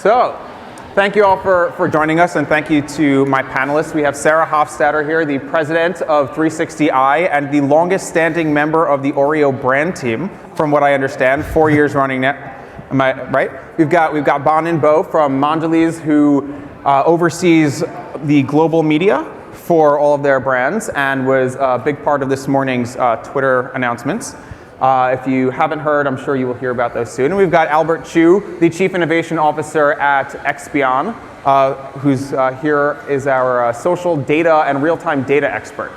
So, thank you all for joining us, and thank you to my panelists. We have Sarah Hofstetter here, the president of 360i and the longest standing member of the Oreo brand team, from what I understand, 4 years running now. Am I right? We've got Bonin Bough from Mondelez, who oversees the global media for all of their brands and was a big part of this morning's Twitter announcements. If you haven't heard, I'm sure you will hear about those soon. And we've got Albert Chou, the Chief Innovation Officer at Expion, who's here is our social data and real-time data expert.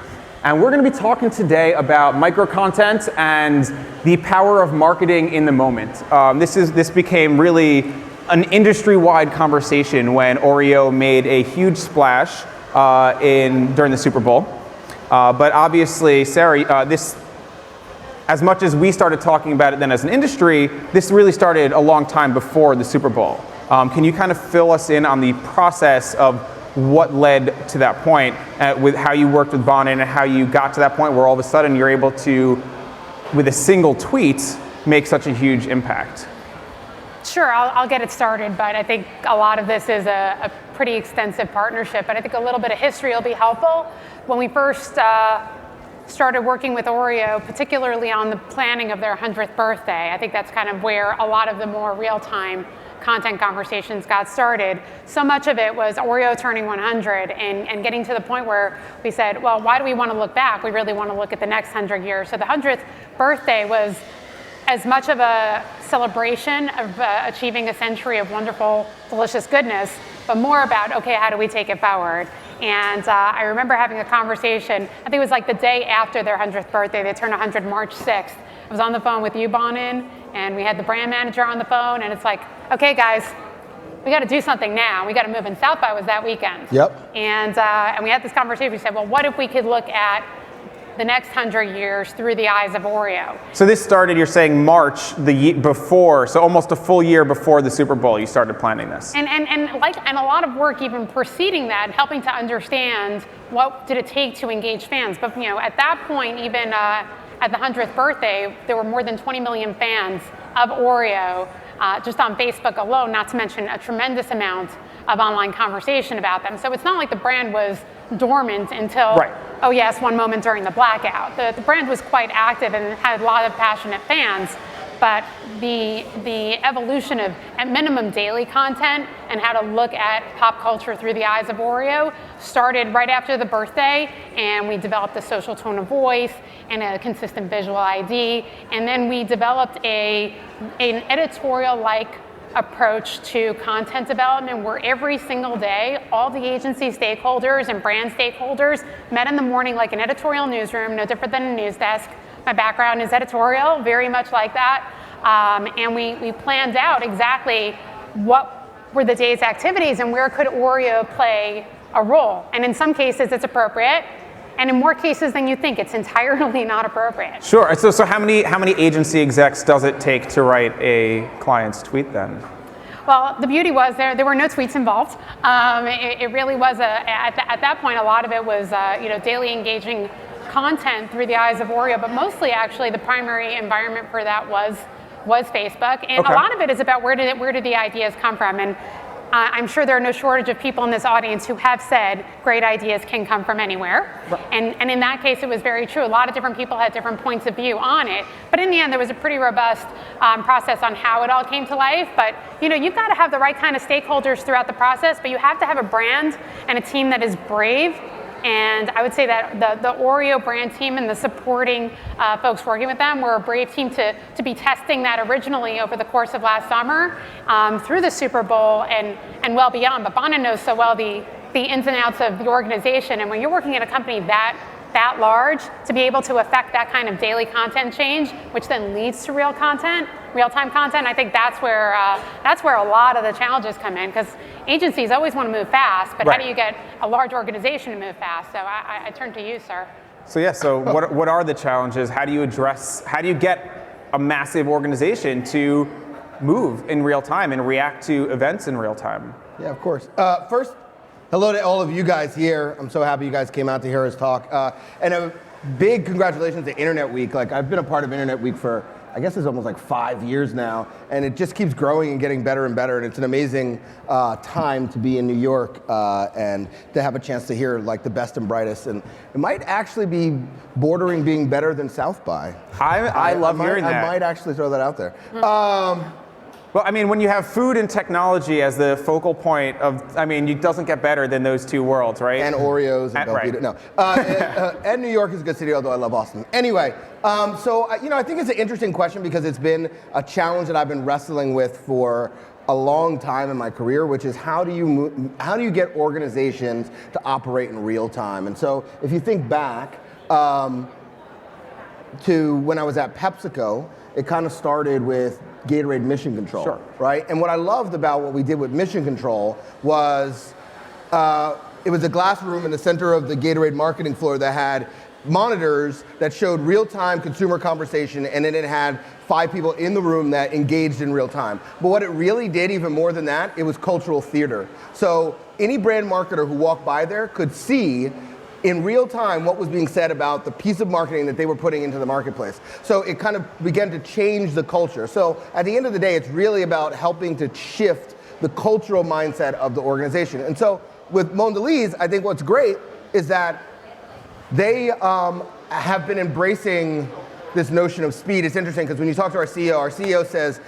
And we're going to be talking today about microcontent and the power of marketing in the moment. This became really an industry-wide conversation when Oreo made a huge splash during the Super Bowl. But obviously, Sarah, as much as we started talking about it then as an industry, this really started a long time before the Super Bowl. Can you kind of fill us in on the process of what led to that point, with how you worked with Bonin and how you got to that point where all of a sudden you're able to, with a single tweet, make such a huge impact? Sure, I'll get it started, but I think a lot of this is a pretty extensive partnership, but I think a little bit of history will be helpful. When we first started working with Oreo, particularly on the planning of their 100th birthday, I think that's kind of where a lot of the more real-time content conversations got started. So much of it was Oreo turning 100 and getting to the point where we said, well, why do we want to look back? We really want to look at the next 100 years. So the 100th birthday was as much of a celebration of achieving a century of wonderful, delicious goodness, but more about, okay, how do we take it forward? And I remember having a conversation, I think it was like the day after their 100th birthday, they turned 100 March 6th. I was on the phone with you, Bonin, and we had the brand manager on the phone, and it's like, okay, guys, we got to do something now. We got to move. And South by was that weekend. Yep. And we had this conversation. We said, well, what if we could look at the next 100 years through the eyes of Oreo? So this started, you're saying March the year before, so almost a full year before the Super Bowl, you started planning this. And a lot of work even preceding that, helping to understand what did it take to engage fans. But at that point, even at the 100th birthday, there were more than 20 million fans of Oreo just on Facebook alone, not to mention a tremendous amount of online conversation about them. So it's not like the brand was dormant until, right. Oh yes, one moment during the blackout. The brand was quite active and had a lot of passionate fans, but the evolution of, at minimum, daily content and how to look at pop culture through the eyes of Oreo started right after the birthday, and we developed a social tone of voice and a consistent visual ID, and then we developed an editorial-like approach to content development where every single day all the agency stakeholders and brand stakeholders met in the morning like an editorial newsroom, no different than a news desk. My background is editorial, very much like that, and we planned out exactly what were the day's activities and where could Oreo play a role. And in some cases it's appropriate, and in more cases than you think, it's entirely not appropriate. Sure. So how many agency execs does it take to write a client's tweet then? Well, the beauty was there were no tweets involved. It really was at that point a lot of it was daily engaging content through the eyes of Oreo, but mostly actually the primary environment for that was Facebook, and okay. A lot of it is about where did the ideas come from. And I'm sure there are no shortage of people in this audience who have said great ideas can come from anywhere. Right. And in that case, it was very true. A lot of different people had different points of view on it. But in the end, there was a pretty robust process on how it all came to life. But you've got to have the right kind of stakeholders throughout the process, but you have to have a brand and a team that is brave. And I would say that the Oreo brand team and the supporting folks working with them were a brave team to be testing that originally over the course of last summer through the Super Bowl and well beyond. But Bonin knows so well the ins and outs of the organization. And when you're working at a company that large, to be able to affect that kind of daily content change, which then leads to real-time content, I think that's where a lot of the challenges come in, because agencies always want to move fast, but right. How do you get a large organization to move fast? So I turn to you, sir. So what are the challenges? How do you get a massive organization to move in real time and react to events in real time? Yeah, of course. First, hello to all of you guys here. I'm so happy you guys came out to hear us talk. And a big congratulations to Internet Week. Like, I've been a part of Internet Week for I guess it's almost like 5 years now, and it just keeps growing and getting better and better, and it's an amazing time to be in New York and to have a chance to hear like the best and brightest, and it might actually be bordering being better than South by. I love hearing that. I might actually throw that out there. Well, I mean, when you have food and technology as the focal point of, I mean, it doesn't get better than those two worlds, right? And Oreos and right. Belvita. No. And New York is a good city, although I love Austin. Anyway, so I think it's an interesting question because it's been a challenge that I've been wrestling with for a long time in my career, which is how do you get organizations to operate in real time? And so if you think back to when I was at PepsiCo, it kind of started with Gatorade Mission Control, sure. right? And what I loved about what we did with Mission Control was it was a glass room in the center of the Gatorade marketing floor that had monitors that showed real-time consumer conversation, and then it had 5 people in the room that engaged in real time. But what it really did, even more than that, it was cultural theater. So any brand marketer who walked by there could see in real time what was being said about the piece of marketing that they were putting into the marketplace. So it kind of began to change the culture. So at the end of the day, it's really about helping to shift the cultural mindset of the organization. And so with Mondelez, I think what's great is that they have been embracing this notion of speed. It's interesting because when you talk to our CEO says,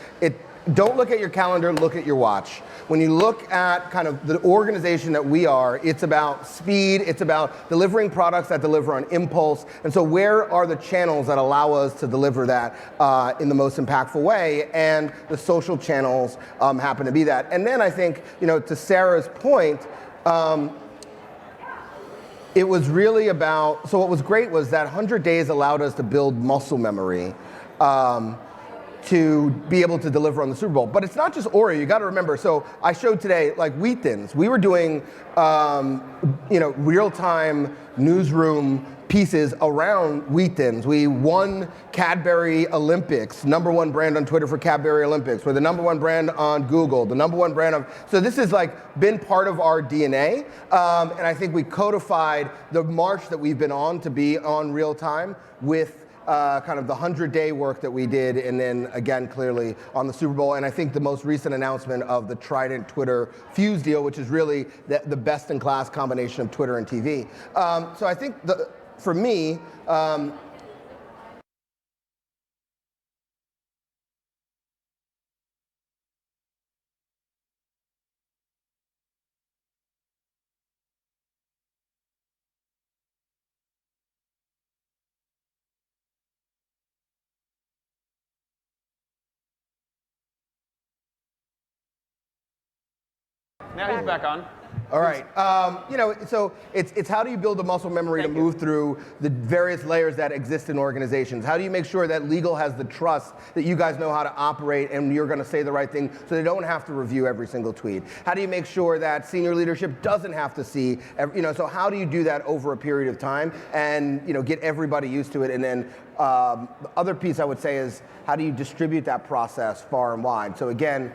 don't look at your calendar, look at your watch. When you look at kind of the organization that we are, it's about speed, it's about delivering products that deliver on impulse. And so where are the channels that allow us to deliver that in the most impactful way? And the social channels happen to be that. And then I think, to Sarah's point, it was really about, so what was great was that 100 days allowed us to build muscle memory to be able to deliver on the Super Bowl. But it's not just Oreo, you gotta remember. So I showed today, like Wheat Thins. We were doing, real-time newsroom pieces around Wheat Thins. We won Cadbury Olympics, #1 brand on Twitter for Cadbury Olympics. We're the #1 brand on Google, the #1 brand of, so this has been part of our DNA. And I think we codified the march that we've been on to be on real time with kind of the 100-day work that we did, and then again, clearly on the Super Bowl. And I think the most recent announcement of the Trident Twitter Fuse deal, which is really the best-in-class combination of Twitter and TV. So I think for me, Now he's back on. all right, so it's how do you build a muscle memory to move through the various layers that exist in organizations? How do you make sure that legal has the trust that you guys know how to operate and you're gonna say the right thing so they don't have to review every single tweet? How do you make sure that senior leadership doesn't have to see, so how do you do that over a period of time and get everybody used to it? And then the other piece I would say is how do you distribute that process far and wide? So again,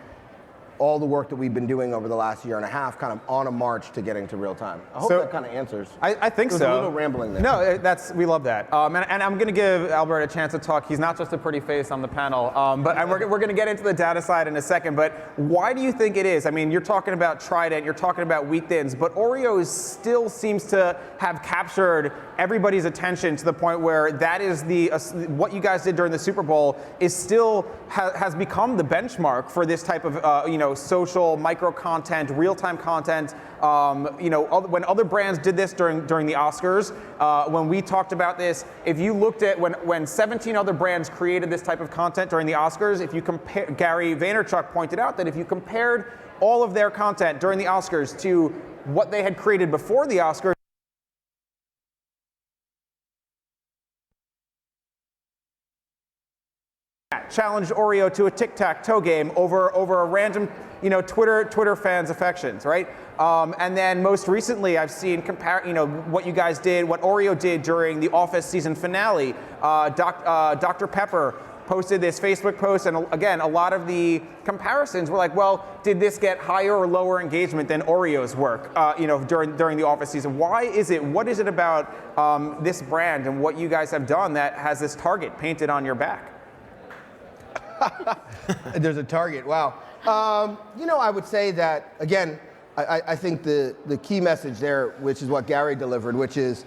all the work that we've been doing over the last year and a half, kind of on a march to getting to real time. I hope that kind of answers. I think so. There's a little rambling there. No, we love that. And I'm going to give Albert a chance to talk. He's not just a pretty face on the panel, but we're going to get into the data side in a second. But why do you think it is? I mean, you're talking about Trident, you're talking about Wheat Thins, but Oreo still seems to have captured everybody's attention to the point where that is what you guys did during the Super Bowl is still has become the benchmark for this type of social micro-content, real-time content. When other brands did this during the Oscars, when we talked about this, if you looked at when 17 other brands created this type of content during the Oscars, if you compare, Gary Vaynerchuk pointed out that if you compared all of their content during the Oscars to what they had created before the Oscars, challenged Oreo to a tic-tac-toe game over a random, Twitter fans' affections, right? And then most recently, I've seen what you guys did, what Oreo did during the Office season finale. Dr. Pepper posted this Facebook post, and again, a lot of the comparisons were like, well, did this get higher or lower engagement than Oreo's work, during the Office season? Why is it? What is it about this brand and what you guys have done that has this target painted on your back? There's a target. Wow. I would say that again. I think the key message there, which is what Gary delivered, which is,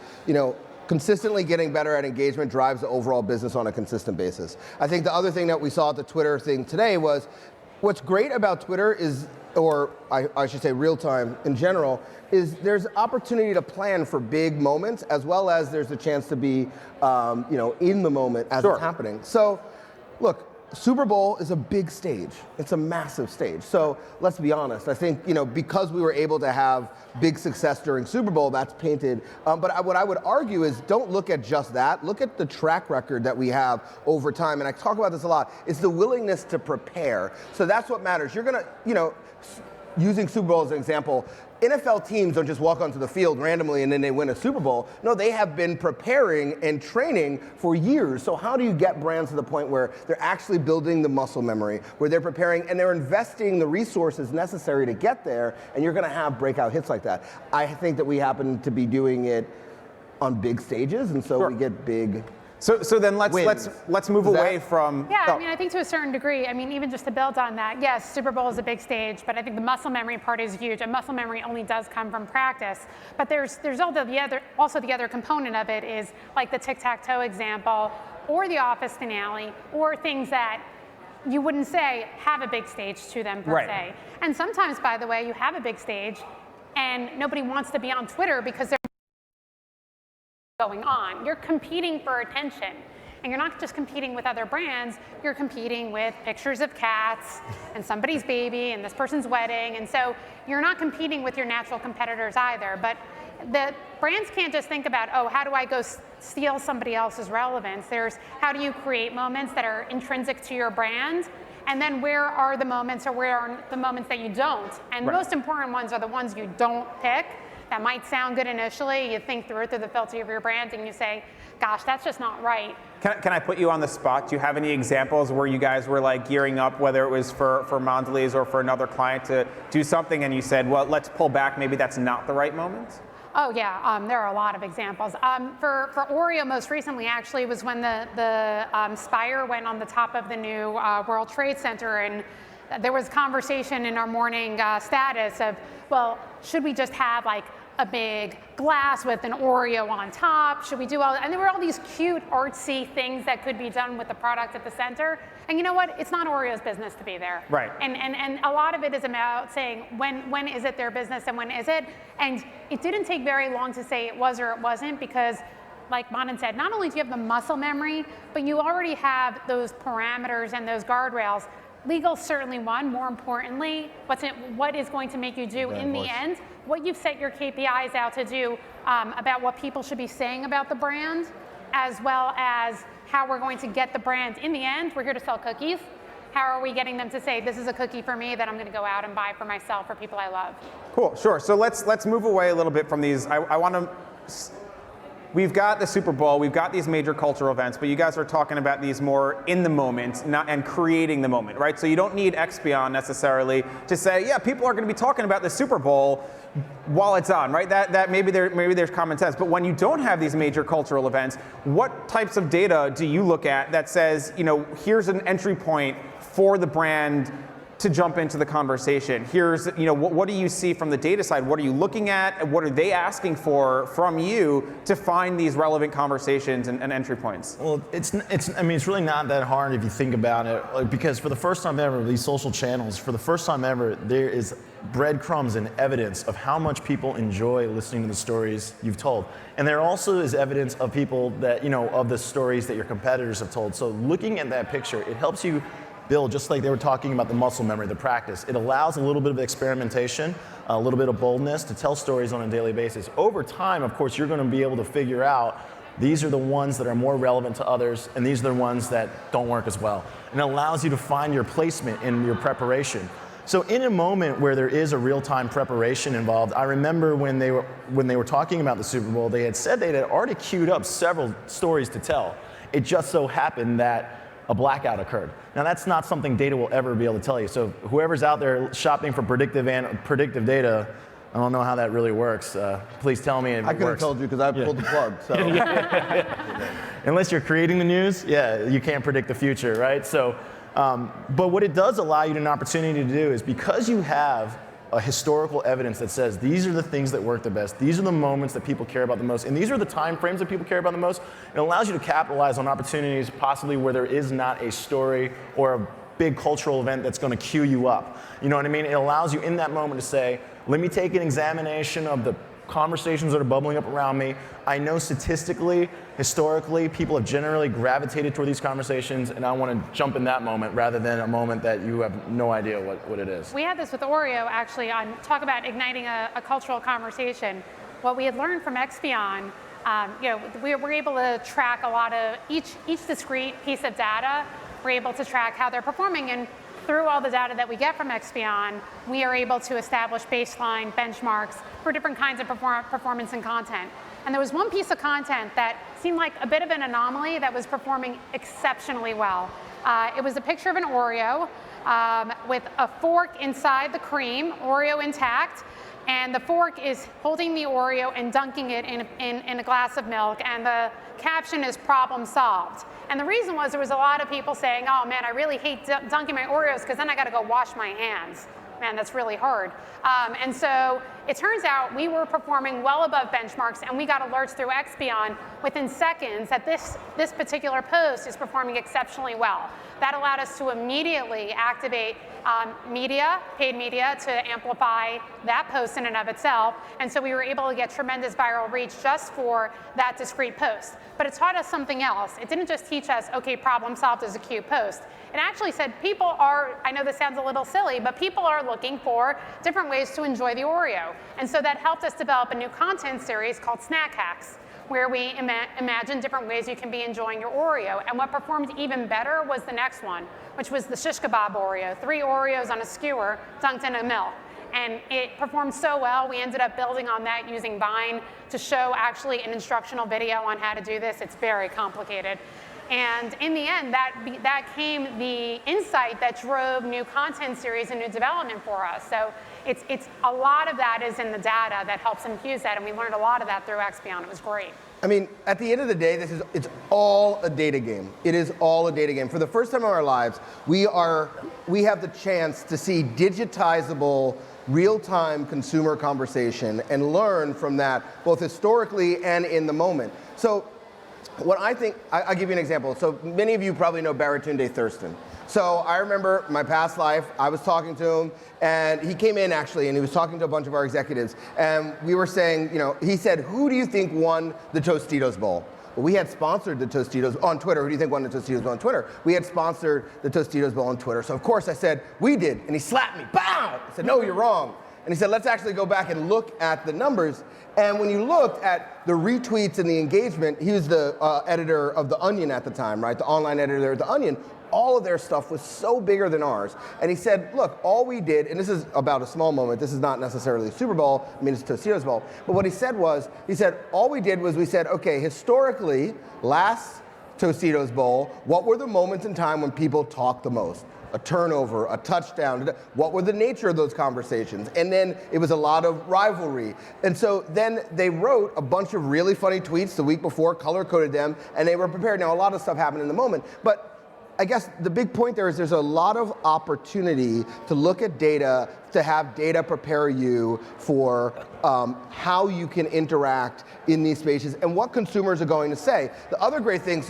consistently getting better at engagement drives the overall business on a consistent basis. I think the other thing that we saw at the Twitter thing today was, what's great about Twitter is, or I should say real time in general, is there's opportunity to plan for big moments as well as there's a chance to be, in the moment as it's happening. So, look, Super Bowl is a big stage. It's a massive stage. So let's be honest. I think, because we were able to have big success during Super Bowl, that's painted. But what I would argue is don't look at just that. Look at the track record that we have over time. And I talk about this a lot. It's the willingness to prepare. So that's what matters. You're going to, using Super Bowl as an example, NFL teams don't just walk onto the field randomly and then they win a Super Bowl. No, they have been preparing and training for years. So how do you get brands to the point where they're actually building the muscle memory, where they're preparing and they're investing the resources necessary to get there, and you're going to have breakout hits like that. I think that we happen to be doing it on big stages, and so we get big. So then let's move away from. Yeah, I think to a certain degree, even just to build on that, yes, Super Bowl is a big stage, but I think the muscle memory part is huge, and muscle memory only does come from practice. But there's also the other component of it is like the tic-tac-toe example, or the Office finale, or things that you wouldn't say have a big stage to them per se. And sometimes, by the way, you have a big stage, and nobody wants to be on Twitter because they're going on. You're competing for attention. And you're not just competing with other brands, you're competing with pictures of cats and somebody's baby and this person's wedding. And so you're not competing with your natural competitors either. But the brands can't just think about, how do I go steal somebody else's relevance? There's how do you create moments that are intrinsic to your brand? And then where are the moments, or where are the moments that you don't? And the most important ones are the ones you don't pick. That might sound good initially. You think through the filter of your brand and you say, gosh, that's just not right. Can I put you on the spot? Do you have any examples where you guys were gearing up, whether it was for Mondelez or for another client to do something and you said, well, let's pull back, maybe that's not the right moment? Oh yeah, there are a lot of examples. For Oreo most recently actually was when the Spire went on the top of the new World Trade Center, and there was conversation in our morning status of, well, should we just have a big glass with an Oreo on top? Should we do all that? And there were all these cute artsy things that could be done with the product at the center. And you know what? It's not Oreo's business to be there. Right. And a lot of it is about saying when is it their business and when is it? And it didn't take very long to say it was or it wasn't, because like Bonin said, not only do you have the muscle memory, but you already have those parameters and those guardrails. Legal certainly one. More importantly, what is going to make you do in the end, what you've set your KPIs out to do about what people should be saying about the brand, as well as how we're going to get the brand. In the end, we're here to sell cookies. How are we getting them to say, this is a cookie for me that I'm going to go out and buy for myself or people I love? Cool, sure. So let's move away a little bit from these. I want to. We've got the Super Bowl, we've got these major cultural events, but you guys are talking about these more in the moment and creating the moment, right? So you don't need Expion necessarily to say, yeah, people are going to be talking about the Super Bowl while it's on, right? That maybe there's common sense. But when you don't have these major cultural events, what types of data do you look at that says, here's an entry point for the brand to jump into the conversation? Here's, what do you see from the data side? What are you looking at? What are they asking for from you to find these relevant conversations and entry points? Well, it's really not that hard if you think about it, because for the first time ever, these social channels, for the first time ever, there is breadcrumbs and evidence of how much people enjoy listening to the stories you've told. And there also is evidence of people that, of the stories that your competitors have told. So looking at that picture, it helps you build, just like they were talking about the muscle memory, the practice. It allows a little bit of experimentation, a little bit of boldness to tell stories on a daily basis. Over time, of course, you're going to be able to figure out these are the ones that are more relevant to others, and these are the ones that don't work as well. And it allows you to find your placement in your preparation. So in a moment where there is a real-time preparation involved, I remember when they were talking about the Super Bowl, they had said they had already queued up several stories to tell. It just so happened that a blackout occurred. Now that's not something data will ever be able to tell you. So whoever's out there shopping for predictive data, I don't know how that really works. Please tell me if it works. I could have told you because I pulled the plug. So. Unless you're creating the news, you can't predict the future, right? So But what it does allow you an opportunity to do is, because you have a historical evidence that says these are the things that work the best, these are the moments that people care about the most, and these are the time frames that people care about the most, it allows you to capitalize on opportunities possibly where there is not a story or a big cultural event that's going to cue you up. You know what I mean? It allows you in that moment to say, let me take an examination of the conversations that are bubbling up around me. I know statistically, historically, people have generally gravitated toward these conversations, and I want to jump in that moment rather than a moment that you have no idea what it is. We had this with Oreo, actually, on talk about igniting a cultural conversation. What we had learned from Expion, we were able to track a lot of each discrete piece of data. We're able to track how they're performing, and through all the data that we get from Expion, we are able to establish baseline benchmarks for different kinds of performance and content. And there was one piece of content that seemed like a bit of an anomaly that was performing exceptionally well. It was a picture of an Oreo with a fork inside the cream, Oreo intact, and the fork is holding the Oreo and dunking it in a glass of milk, and the caption is "problem solved." And the reason was there was a lot of people saying, oh man, I really hate dunking my Oreos because then I got to go wash my hands. Man, that's really hard. And so it turns out we were performing well above benchmarks, and we got alerts through Expion within seconds that this particular post is performing exceptionally well. That allowed us to immediately activate paid media to amplify that post in and of itself. And so we were able to get tremendous viral reach just for that discrete post. But it taught us something else. It didn't just teach us, okay, problem solved is a cute post. It actually said people are, I know this sounds a little silly, but people are looking for different ways to enjoy the Oreo. And so that helped us develop a new content series called Snack Hacks, where we imagine different ways you can be enjoying your Oreo. And what performed even better was the next one, which was the shish kebab Oreo, 3 Oreos on a skewer dunked in a milk. And it performed so well, we ended up building on that using Vine to show actually an instructional video on how to do this. It's very complicated. And in the end, that came the insight that drove new content series and new development for us. So it's a lot of that is in the data that helps infuse that, and we learned a lot of that through Expion. It was great. I mean, at the end of the day, it's all a data game. It is all a data game. For the first time in our lives, we have the chance to see digitizable, real-time consumer conversation and learn from that, both historically and in the moment. So what I think, I'll give you an example. So many of you probably know Baratunde Thurston. So I remember my past life, I was talking to him, and he came in actually, and he was talking to a bunch of our executives, and we were saying, he said, who do you think won the Tostitos Bowl? Well, we had sponsored the Tostitos on Twitter. Who do you think won the Tostitos Bowl on Twitter? We had sponsored the Tostitos Bowl on Twitter. So of course I said, we did, and he slapped me, BOW! I said, no, you're wrong. And he said, let's actually go back and look at the numbers. And when you looked at the retweets and the engagement, he was the editor of The Onion at the time, right? The online editor of The Onion. All of their stuff was so bigger than ours. And he said, look, all we did, and this is about a small moment, this is not necessarily the Super Bowl, I mean, it's Tostitos Bowl, but what he said was, all we did was we said, okay, historically, last Tostitos Bowl, what were the moments in time when people talked the most? A turnover, a touchdown, what were the nature of those conversations? And then it was a lot of rivalry. And so then they wrote a bunch of really funny tweets the week before, color-coded them, and they were prepared. Now, a lot of stuff happened in the moment, but I guess the big point there is there's a lot of opportunity to look at data, to have data prepare you for how you can interact in these spaces and what consumers are going to say. The other great thing,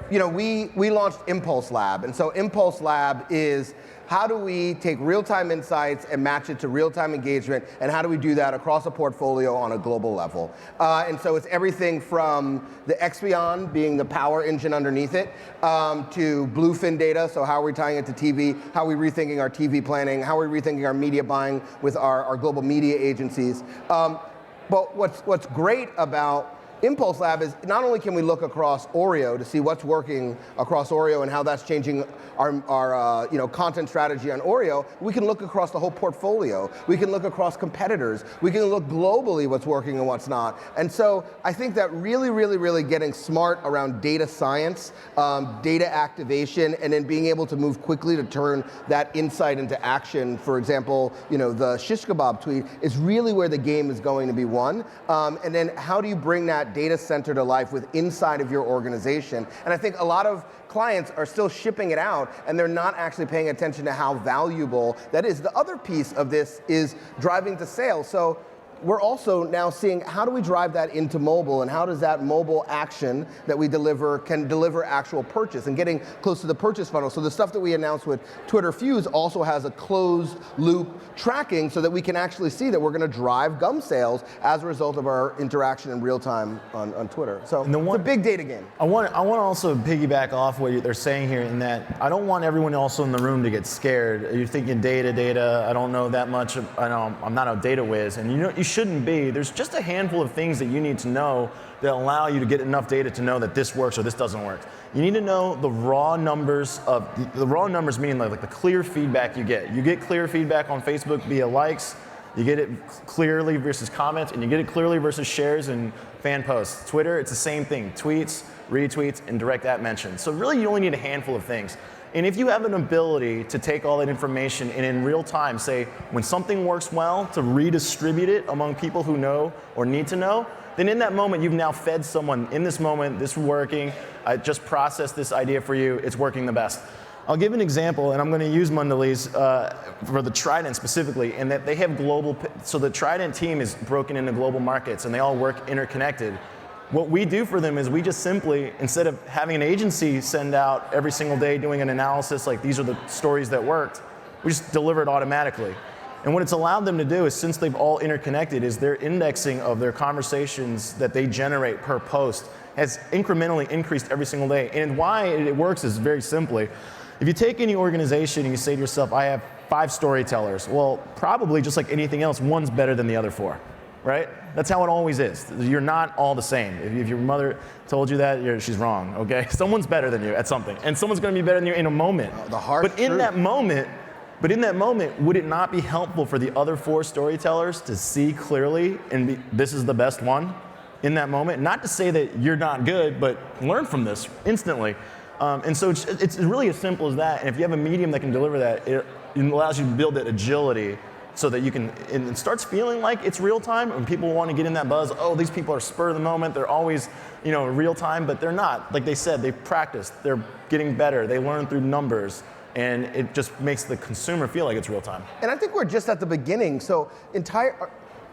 we launched Impulse Lab, and so Impulse Lab is how do we take real-time insights and match it to real-time engagement, and how do we do that across a portfolio on a global level? And so it's everything from the Expion being the power engine underneath it, to bluefin data, so how are we tying it to TV, how are we rethinking our TV planning, how are we rethinking our media buying with our global media agencies. But what's great about Impulse Lab is not only can we look across Oreo to see what's working across Oreo and how that's changing our content strategy on Oreo, we can look across the whole portfolio. We can look across competitors. We can look globally what's working and what's not. And so I think that really, really, really getting smart around data science, data activation, and then being able to move quickly to turn that insight into action. For example, the shish kebab tweet is really where the game is going to be won. And then how do you bring that that data center to life with inside of your organization. And I think a lot of clients are still shipping it out and they're not actually paying attention to how valuable that is. The other piece of this is driving to sales. So we're also now seeing how do we drive that into mobile, and how does that mobile action that we deliver can deliver actual purchase and getting close to the purchase funnel. So the stuff that we announced with Twitter Fuse also has a closed loop tracking so that we can actually see that we're going to drive gum sales as a result of our interaction in real time on Twitter. So it's a big data game. I want to also piggyback off what they're saying here, in that I don't want everyone also in the room to get scared. You're thinking data, I don't know that much, I'm not a data whiz, and you shouldn't be. There's just a handful of things that you need to know that allow you to get enough data to know that this works or this doesn't work. You need to know the raw numbers meaning like the clear feedback you get. You get clear feedback on Facebook via likes, you get it clearly versus comments, and you get it clearly versus shares and fan posts. Twitter, it's the same thing. Tweets, retweets, and direct at mentions. So really you only need a handful of things. And if you have an ability to take all that information and in real time say, when something works well, to redistribute it among people who know or need to know, then in that moment you've now fed someone, in this moment, this is working, I just processed this idea for you, it's working the best. I'll give an example, and I'm going to use Mondelez for the Trident specifically, in that they have global, so the Trident team is broken into global markets and they all work interconnected. What we do for them is we just simply, instead of having an agency send out every single day doing an analysis like these are the stories that worked, we just deliver it automatically. And what it's allowed them to do is, since they've all interconnected, is their indexing of their conversations that they generate per post has incrementally increased every single day. And why it works is very simply, if you take any organization and you say to yourself, I have 5 storytellers, well, probably just like anything else, one's better than the other 4. Right? That's how it always is. You're not all the same. If your mother told you that, she's wrong, okay? Someone's better than you at something, and someone's gonna be better than you in a moment. The harsh But in that moment, would it not be helpful for the other 4 storytellers to see clearly and this is the best one in that moment? Not to say that you're not good, but learn from this instantly. And so it's really as simple as that. And if you have a medium that can deliver that, it allows you to build that agility so that you can, and it starts feeling like it's real time, and people want to get in that buzz. Oh, these people are spur of the moment. They're always, real time, but they're not. Like they said, they've practiced. They're getting better. They learn through numbers, and it just makes the consumer feel like it's real time. And I think we're just at the beginning. So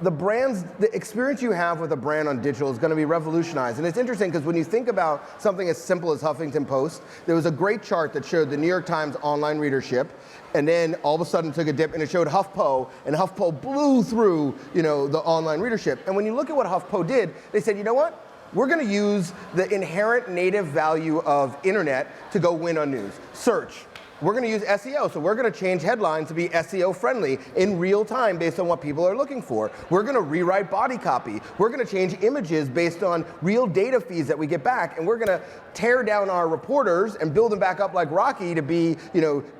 the experience you have with a brand on digital is going to be revolutionized. And it's interesting because when you think about something as simple as Huffington Post, there was a great chart that showed the New York Times online readership, and then all of a sudden took a dip and it showed HuffPo, and HuffPo blew through, the online readership. And when you look at what HuffPo did, they said, you know what? We're going to use the inherent native value of internet to go win on news. Search. We're going to use SEO, so we're going to change headlines to be SEO friendly in real time based on what people are looking for. We're going to rewrite body copy. We're going to change images based on real data feeds that we get back, and we're going to tear down our reporters and build them back up like Rocky to be,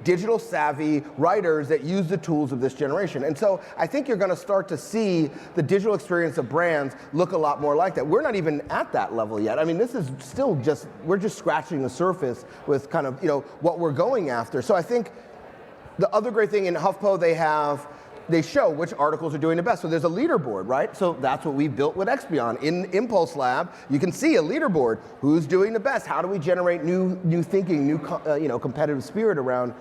digital savvy writers that use the tools of this generation. And so I think you're going to start to see the digital experience of brands look a lot more like that. We're not even at that level yet. I mean, this is still we're just scratching the surface with kind of, what we're going after. So I think the other great thing in HuffPo, they show which articles are doing the best. So there's a leaderboard, right? So that's what we built with Expion. In Impulse Lab, you can see a leaderboard. Who's doing the best? How do we generate new thinking, new competitive spirit around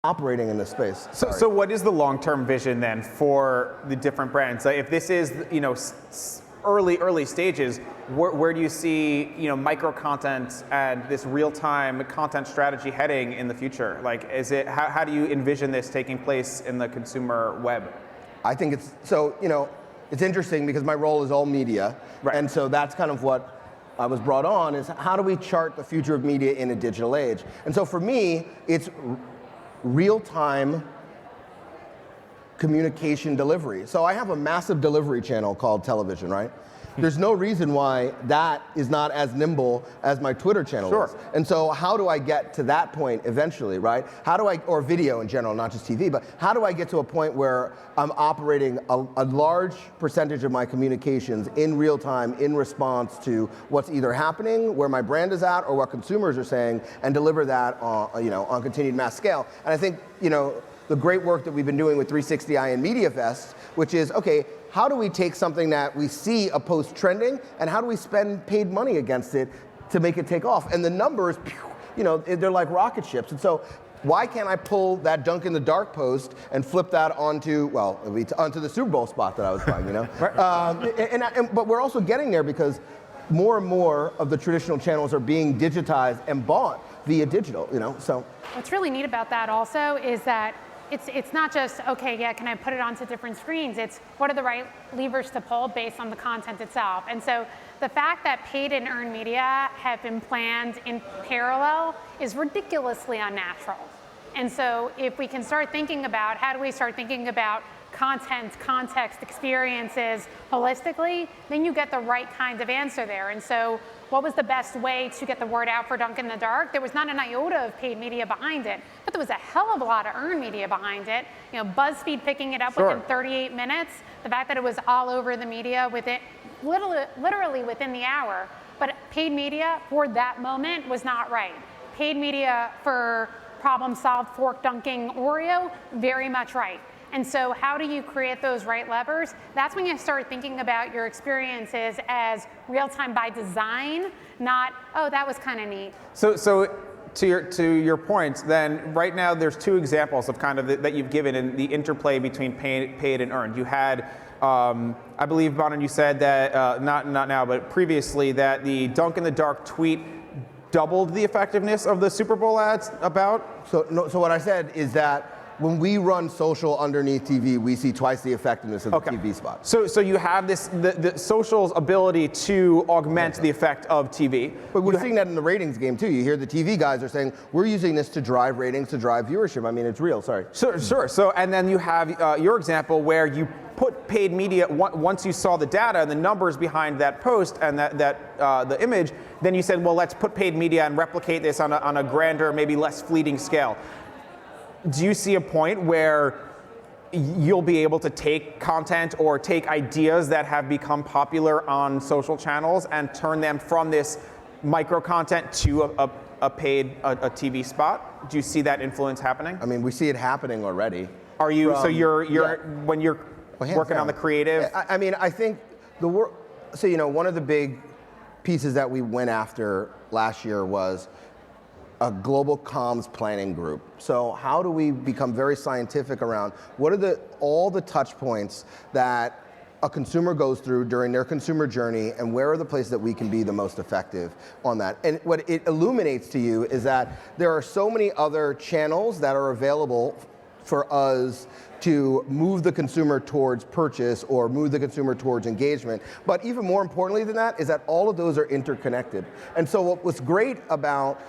operating in this space? So what is the long-term vision then for the different brands? If this is, early stages, where do you see Microcontent and this real-time content strategy heading in the future? Like, how do you envision this taking place in the consumer web? I think it's interesting because my role is all media, right. And so that's kind of what I was brought on, is how do we chart the future of media in a digital age? And so for me, it's real-time communication delivery. So I have a massive delivery channel called television, right? There's no reason why that is not as nimble as my Twitter channel is. And so how do I get to that point eventually, right? Or video in general, not just TV, but how do I get to a point where I'm operating a large percentage of my communications in real time in response to what's either happening, where my brand is at, or what consumers are saying, and deliver that on continued mass scale? And I think, the great work that we've been doing with 360i and MediaFest, which is, okay, how do we take something that we see a post trending, and how do we spend paid money against it to make it take off? And the numbers, you know, they're like rocket ships. And so why can't I pull that dunk in the dark post and flip that onto, well, onto the Super Bowl spot that I was buying, you know? But we're also getting there because more and more of the traditional channels are being digitized and bought via digital, you know, so. What's really neat about that also is that it's not just, okay, yeah, can I put it onto different screens? It's what are the right levers to pull based on the content itself. And so the fact that paid and earned media have been planned in parallel is ridiculously unnatural. And so if we can start thinking about, how do we start thinking about content, context, experiences holistically, then you get the right kind of answer there. And so what was the best way to get the word out for Dunk in the Dark? There was not an iota of paid media behind it, but there was a hell of a lot of earned media behind it. You know, BuzzFeed picking it up within 38 minutes, the fact that it was all over the media within, literally within the hour. But paid media for that moment was not right. Paid media for problem solved fork dunking Oreo, very much right. And so how do you create those right levers? That's when you start thinking about your experiences as real-time by design, not, oh, that was kind of neat. So to your point, then right now there's two examples of kind of that you've given in the interplay between paid and earned. You had, I believe, Bonin, you said that, not now, but previously, that the Dunk in the Dark tweet doubled the effectiveness of the Super Bowl ads about? So what I said is that when we run social underneath TV, we see twice the effectiveness of the TV spot. So you have this, the social's ability to augment the effect of TV. But we're seeing that in the ratings game too. You hear the TV guys are saying, we're using this to drive ratings, to drive viewership. I mean, it's real, sorry. Sure. So, and then you have your example where you put paid media, once you saw the data and the numbers behind that post and the image, then you said, well, let's put paid media and replicate this on a grander, maybe less fleeting scale. Do you see a point where you'll be able to take content or take ideas that have become popular on social channels and turn them from this micro content to a paid TV spot? Do you see that influence happening? I mean, we see it happening already. Are you, so when you're working on the creative? I mean, I think so you know, one of the big pieces that we went after last year was a global comms planning group. So how do we become very scientific around what are all the touch points that a consumer goes through during their consumer journey, and where are the places that we can be the most effective on that? And what it illuminates to you is that there are so many other channels that are available for us to move the consumer towards purchase or move the consumer towards engagement. But even more importantly than that is that all of those are interconnected. And so what was great about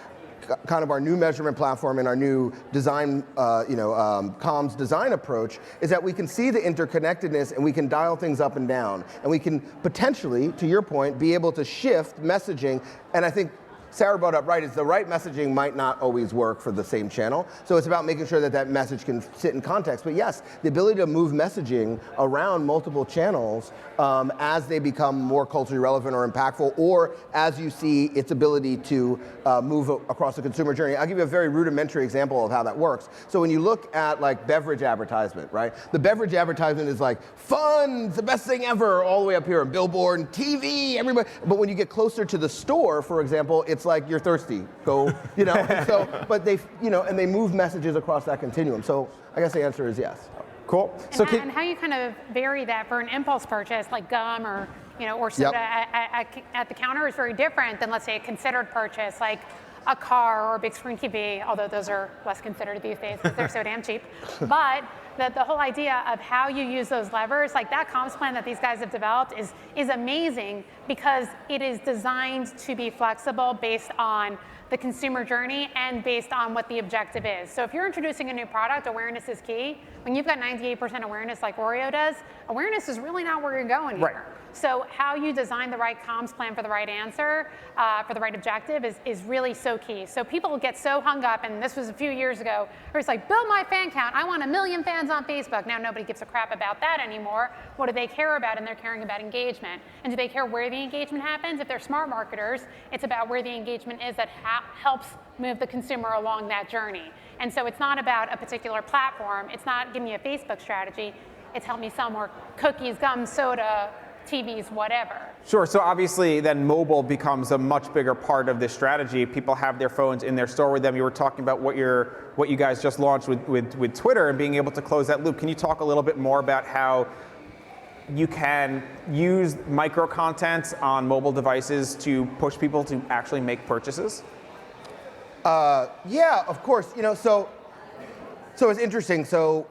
kind of our new measurement platform and our new design, comms design approach is that we can see the interconnectedness and we can dial things up and down. And we can potentially, to your point, be able to shift messaging. And I think Sarah brought up right, is the right messaging might not always work for the same channel. So it's about making sure that that message can sit in context. But yes, the ability to move messaging around multiple channels as they become more culturally relevant or impactful, or as you see its ability to move across the consumer journey. I'll give you a very rudimentary example of how that works. So when you look at like beverage advertisement, right? The beverage advertisement is like fun, it's the best thing ever, all the way up here on Billboard and TV, everybody. But when you get closer to the store, for example, it's like you're thirsty, go, you know. So, but they, you know, and they move messages across that continuum. So I guess the answer is yes. Cool. And how you kind of vary that for an impulse purchase, like gum or or soda at the counter, is very different than, let's say, a considered purchase, like a car or a big screen TV, although those are less considered these days because they're so damn cheap. But the whole idea of how you use those levers, like that comms plan that these guys have developed is amazing because it is designed to be flexible based on the consumer journey and based on what the objective is. So if you're introducing a new product, awareness is key. When you've got 98% awareness like Oreo does, awareness is really not where you're going here. Right. So how you design the right comms plan for the right answer, for the right objective is really so key. So people get so hung up, and this was a few years ago, where it's like, build my fan count, I want 1 million fans on Facebook. Now nobody gives a crap about that anymore. What do they care about? And they're caring about engagement. And do they care where the engagement happens? If they're smart marketers, it's about where the engagement is that helps move the consumer along that journey. And so it's not about a particular platform. It's not give me a Facebook strategy. It's help me sell more cookies, gum, soda, TVs, whatever. Sure, so obviously then mobile becomes a much bigger part of this strategy. People have their phones in their store with them. You were talking about what you guys just launched with Twitter and being able to close that loop. Can you talk a little bit more about how you can use micro content on mobile devices to push people to actually make purchases? Yeah, of course. So it's interesting. So,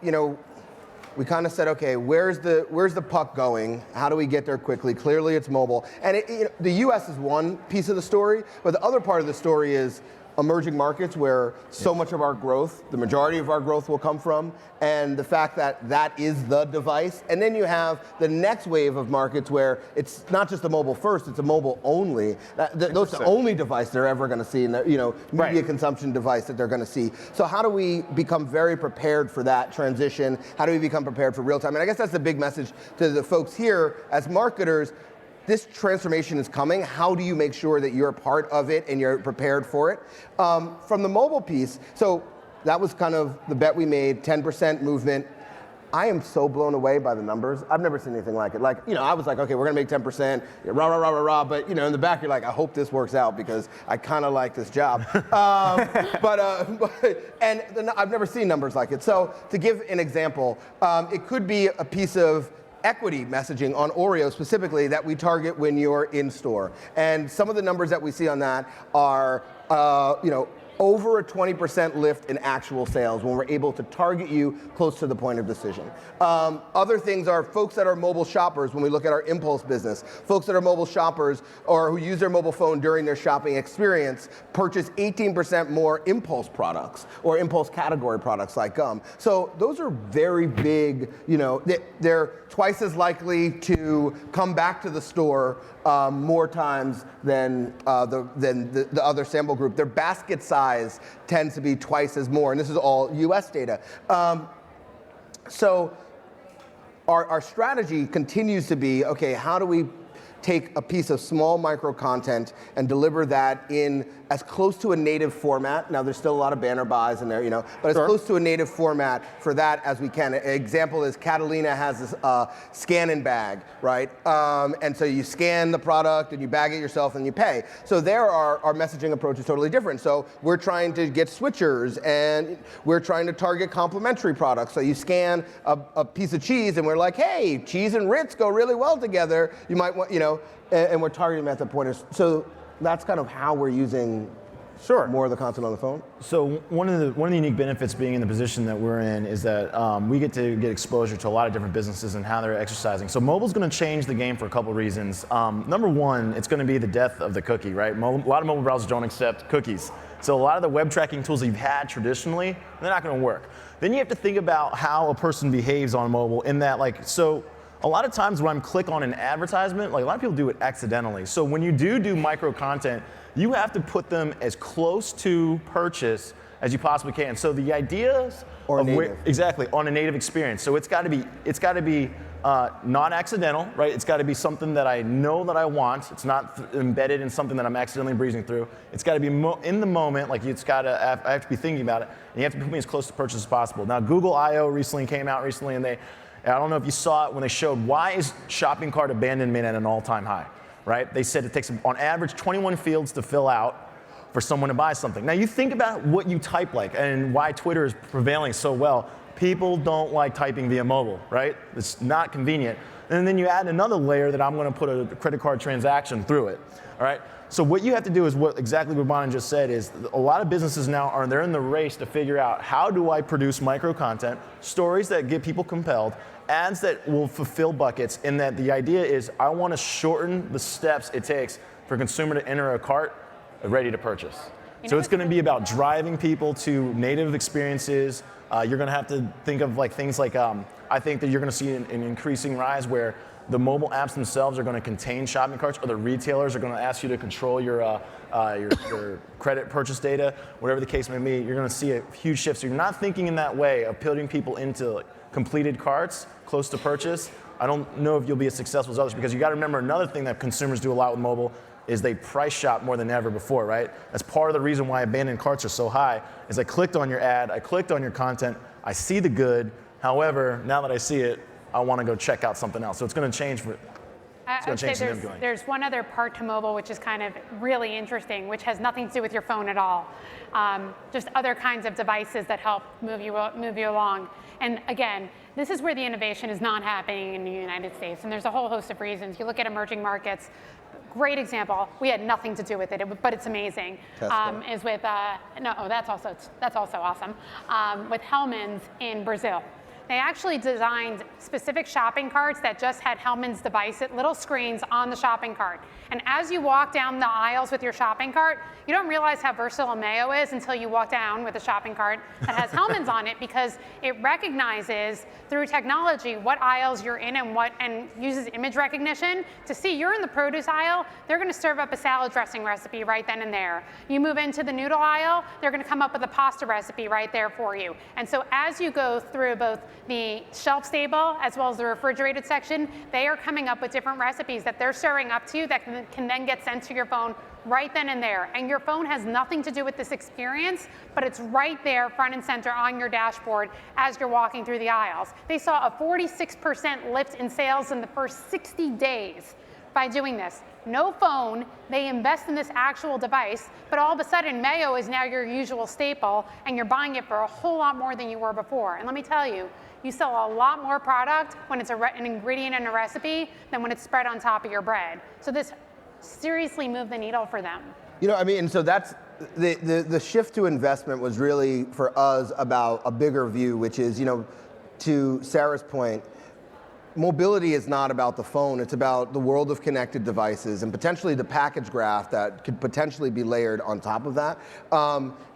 we kind of said, okay, where's the puck going? How do we get there quickly? Clearly, it's mobile. And the U.S. is one piece of the story, but the other part of the story is emerging markets where so much of our growth, the majority of our growth will come from, and the fact that that is the device. And then you have the next wave of markets where it's not just a mobile first, it's a mobile only. Those are the only device they're ever going to see, media consumption device that they're going to see. So how do we become very prepared for that transition? How do we become prepared for real time? And I guess that's the big message to the folks here as marketers. This transformation is coming. How do you make sure that you're a part of it and you're prepared for it? From the mobile piece, so that was kind of the bet we made, 10% movement. I am so blown away by the numbers. I've never seen anything like it. I was like, okay, we're gonna make 10%, rah, rah, rah, rah, rah, but in the back you're like, I hope this works out because I kind of like this job. And I've never seen numbers like it. So to give an example, it could be a piece of equity messaging on Oreo specifically that we target when you're in store. And some of the numbers that we see on that are, over a 20% lift in actual sales when we're able to target you close to the point of decision. Other things are folks that are mobile shoppers when we look at our impulse business. Folks that are mobile shoppers or who use their mobile phone during their shopping experience purchase 18% more impulse products or impulse category products like gum. So those are very big, they're twice as likely to come back to the store more times than the other sample group. Their basket size tends to be twice as more, and this is all US data. So our strategy continues to be, okay, how do we take a piece of small micro content and deliver that in as close to a native format. Now there's still a lot of banner buys in there, but as close to a native format for that as we can. An example is Catalina has this scan and bag, right? And so you scan the product and you bag it yourself and you pay. So there our messaging approach is totally different. So we're trying to get switchers and we're trying to target complementary products. So you scan a piece of cheese and we're like, hey, cheese and Ritz go really well together. You might want, and we're targeting them at the point. So that's kind of how we're using more of the content on the phone. So one of the unique benefits being in the position that we're in is that we get to get exposure to a lot of different businesses and how they're exercising. So mobile's going to change the game for a couple reasons. Number one, it's going to be the death of the cookie, right? A lot of mobile browsers don't accept cookies. So a lot of the web tracking tools that you've had traditionally, they're not going to work. Then you have to think about how a person behaves on mobile in that, a lot of times when I'm click on an advertisement, a lot of people do it accidentally. So when you do micro content, you have to put them as close to purchase as you possibly can. So the ideas on a native experience. So it's got to be not accidental, right? It's got to be something that I know that I want. It's not embedded in something that I'm accidentally breezing through. It's got to be in the moment. I have to be thinking about it, and you have to put me as close to purchase as possible. Now Google I/O came out recently, and I don't know if you saw it when they showed why is shopping cart abandonment at an all-time high, right? They said it takes on average 21 fields to fill out for someone to buy something. Now you think about what you type and why Twitter is prevailing so well. People don't like typing via mobile, right? It's not convenient. And then you add another layer that I'm going to put a credit card transaction through it, all right? So what you have to do is exactly what Bonin just said is a lot of businesses now they're in the race to figure out how do I produce micro content, stories that get people compelled, ads that will fulfill buckets, and that the idea is I want to shorten the steps it takes for a consumer to enter a cart ready to purchase. So it's going to be about driving people to native experiences. You're going to have to think of things like, I think that you're going to see an increasing rise where the mobile apps themselves are going to contain shopping carts, or the retailers are going to ask you to control your credit purchase data, whatever the case may be. You're going to see a huge shift. So you're not thinking in that way of putting people into completed carts close to purchase. I don't know if you'll be as successful as others because you got to remember another thing that consumers do a lot with mobile. is they price shop more than ever before, right? That's part of the reason why abandoned carts are so high, is I clicked on your ad, I clicked on your content, I see the good, however, now that I see it, I want to go check out something else. So it's going to change. I would say there's one other part to mobile which is kind of really interesting, which has nothing to do with your phone at all. Just other kinds of devices that help move you along. And again, this is where the innovation is not happening in the United States, and there's a whole host of reasons. You look at emerging markets, great example. We had nothing to do with it, but it's amazing. Is with that's also awesome. With Hellmann's in Brazil. They actually designed specific shopping carts that just had Hellmann's device, little screens on the shopping cart. And as you walk down the aisles with your shopping cart, you don't realize how versatile mayo is until you walk down with a shopping cart that has Hellmann's on it, because it recognizes through technology what aisles you're in and uses image recognition to see you're in the produce aisle. They're going to serve up a salad dressing recipe right then and there. You move into the noodle aisle, they're going to come up with a pasta recipe right there for you. And so as you go through both the shelf stable as well as the refrigerated section, they are coming up with different recipes that they're serving up to you that can then get sent to your phone right then and there. And your phone has nothing to do with this experience, but it's right there front and center on your dashboard as you're walking through the aisles. They saw a 46% lift in sales in the first 60 days by doing this. No phone, they invest in this actual device, but all of a sudden mayo is now your usual staple and you're buying it for a whole lot more than you were before. And let me tell you, you sell a lot more product when it's an ingredient in a recipe than when it's spread on top of your bread. So this seriously moved the needle for them. You know, I mean, and so that's the shift to investment was really for us about a bigger view, which is, you know, to Sarah's point, mobility is not about the phone, it's about the world of connected devices and potentially the package graph that could potentially be layered on top of that.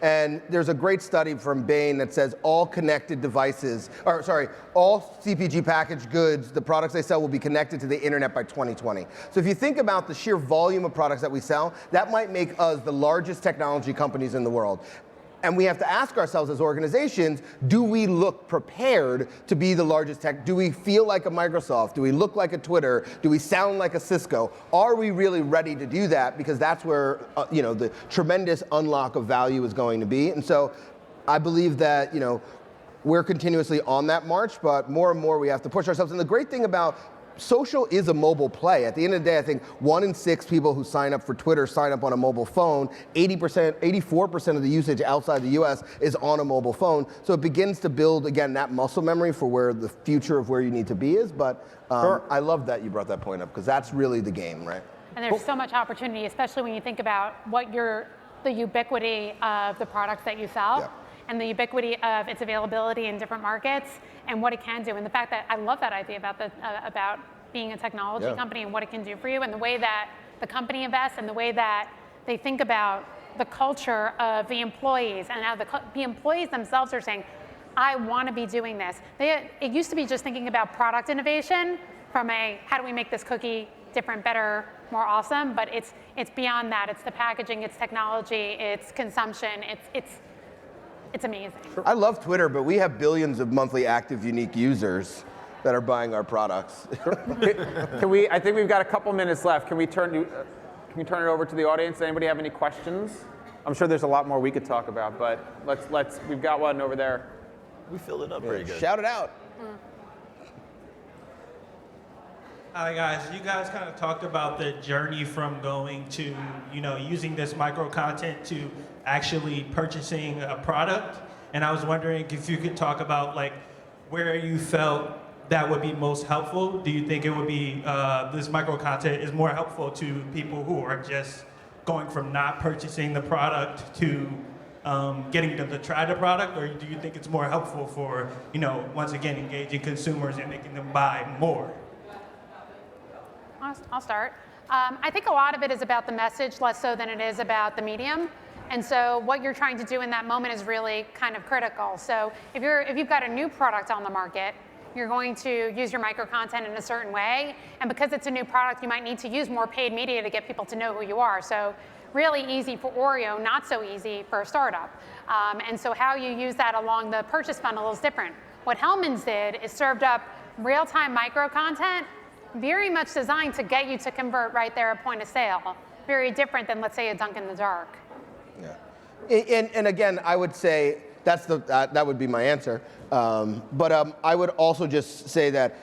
And there's a great study from Bain that says all connected devices, all CPG packaged goods, the products they sell will be connected to the internet by 2020. So if you think about the sheer volume of products that we sell, that might make us the largest technology companies in the world. And we have to ask ourselves as organizations, do we look prepared to be the largest tech? Do we feel like a Microsoft? Do we look like a Twitter? Do we sound like a Cisco? Are we really ready to do that? Because that's where the tremendous unlock of value is going to be. And so I believe that we're continuously on that march, but more and more we have to push ourselves. And the great thing about social is a mobile play. At the end of the day, I think 1 in 6 people who sign up for Twitter sign up on a mobile phone. 84% of the usage outside the US is on a mobile phone. So it begins to build, again, that muscle memory for where the future of where you need to be is. But I love that you brought that point up, because that's really the game, right? And there's so much opportunity, especially when you think about the ubiquity of the products that you sell. Yeah. And the ubiquity of its availability in different markets and what it can do. And the fact that I love that idea about being a technology company and what it can do for you, and the way that the company invests and the way that they think about the culture of the employees and how the employees themselves are saying, I want to be doing this. It used to be just thinking about product innovation from how do we make this cookie different, better, more awesome, but it's beyond that. It's the packaging, it's technology, it's consumption, it's amazing. I love Twitter, but we have billions of monthly active unique users that are buying our products. I think we've got a couple minutes left. Can we turn it over to the audience? Anybody have any questions? I'm sure there's a lot more we could talk about, but we've got one over there. We filled it up pretty good. Shout it out. Hi guys, you guys kind of talked about the journey from going to, using this micro content to actually purchasing a product. And I was wondering if you could talk about where you felt that would be most helpful. Do you think it would be, this micro content is more helpful to people who are just going from not purchasing the product to getting them to try the product? Or do you think it's more helpful for, once again, engaging consumers and making them buy more? I'll start. I think a lot of it is about the message, less so than it is about the medium. And so what you're trying to do in that moment is really kind of critical. So if you've got a new product on the market, you're going to use your micro content in a certain way. And because it's a new product, you might need to use more paid media to get people to know who you are. So really easy for Oreo, not so easy for a startup. And so how you use that along the purchase funnel is different. What Hellmann's did is served up real-time micro content, very much designed to get you to convert right there at point of sale. very different than, let's say, a Dunk in the Dark. Yeah. And again, I would say that would be my answer. But I would also just say that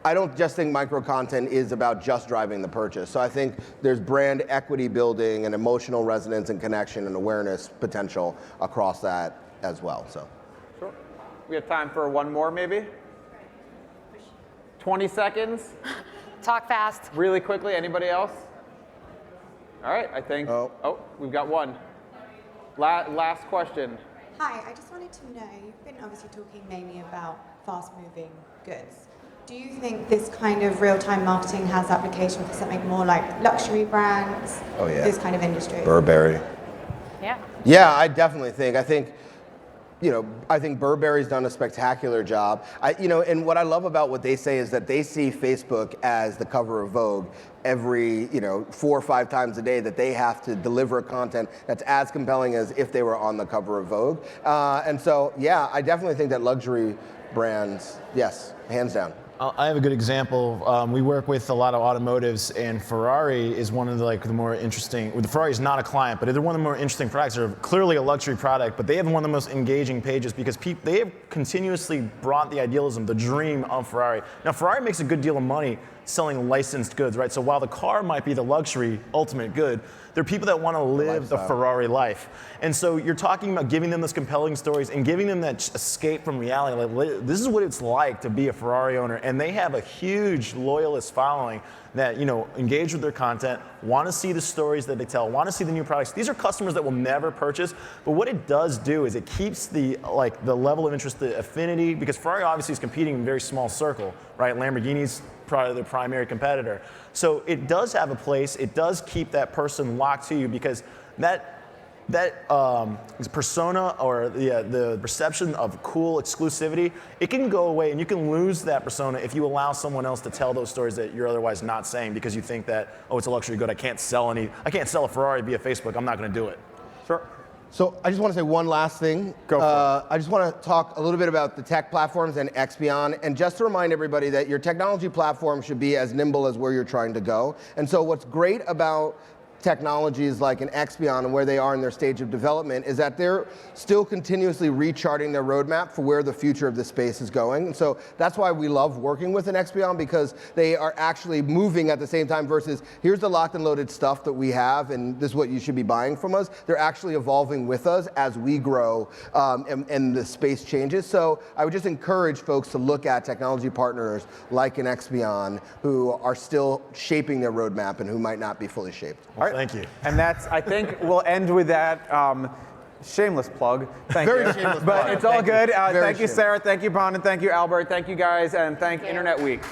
I don't just think micro-content is about just driving the purchase. So I think there's brand equity building and emotional resonance and connection and awareness potential across that as well. So. Sure. We have time for one more, maybe? 20 seconds? Talk fast. Really quickly, anybody else? All right, I think, we've got one. Last question. Hi, I just wanted to know, you've been obviously talking mainly about fast-moving goods. Do you think this kind of real-time marketing has application for something more like luxury brands, this kind of industry? Burberry. Yeah. Yeah, I definitely think. I think Burberry's done a spectacular job. And what I love about what they say is that they see Facebook as the cover of Vogue every, 4 or 5 times a day, that they have to deliver content that's as compelling as if they were on the cover of Vogue. And so, yeah, I definitely think that luxury brands, yes, hands down. I have a good example. We work with a lot of automotives, and Ferrari is one of the more interesting. Well, the Ferrari is not a client, but they're one of the more interesting products. They're clearly a luxury product, but they have one of the most engaging pages because they have continuously brought the idealism, the dream of Ferrari. Now, Ferrari makes a good deal of money selling licensed goods, right? So while the car might be the luxury ultimate good, there are people that want to live the Ferrari life. And so you're talking about giving them those compelling stories and giving them that escape from reality. Like, this is what it's like to be a Ferrari owner. And they have a huge loyalist following that, engage with their content, want to see the stories that they tell, want to see the new products. These are customers that will never purchase, but what it does do is it keeps the level of interest, the affinity, because Ferrari obviously is competing in a very small circle, right? Lamborghini's probably their primary competitor. So it does have a place. It does keep that person locked to you because that persona or the perception of cool exclusivity, it can go away and you can lose that persona if you allow someone else to tell those stories that you're otherwise not saying because you think that, it's a luxury good, I can't sell a Ferrari via Facebook, I'm not going to do it. Sure. So I just want to say one last thing. Go for it. I just want to talk a little bit about the tech platforms and Expion, and just to remind everybody that your technology platform should be as nimble as where you're trying to go. And so what's great about technologies like an Expion and where they are in their stage of development is that they're still continuously recharting their roadmap for where the future of the space is going. And so that's why we love working with an Expion, because they are actually moving at the same time versus here's the locked and loaded stuff that we have and this is what you should be buying from us. They're actually evolving with us as we grow and the space changes. So I would just encourage folks to look at technology partners like an Expion who are still shaping their roadmap and who might not be fully shaped. All right. Thank you. And I think we'll end with that shameless plug. Thank you. Very shameless But plug. it's all good. Thank you, shameless. Sarah. Thank you, Bonin. Thank you, Albert. Thank you, guys. And thank Internet Week.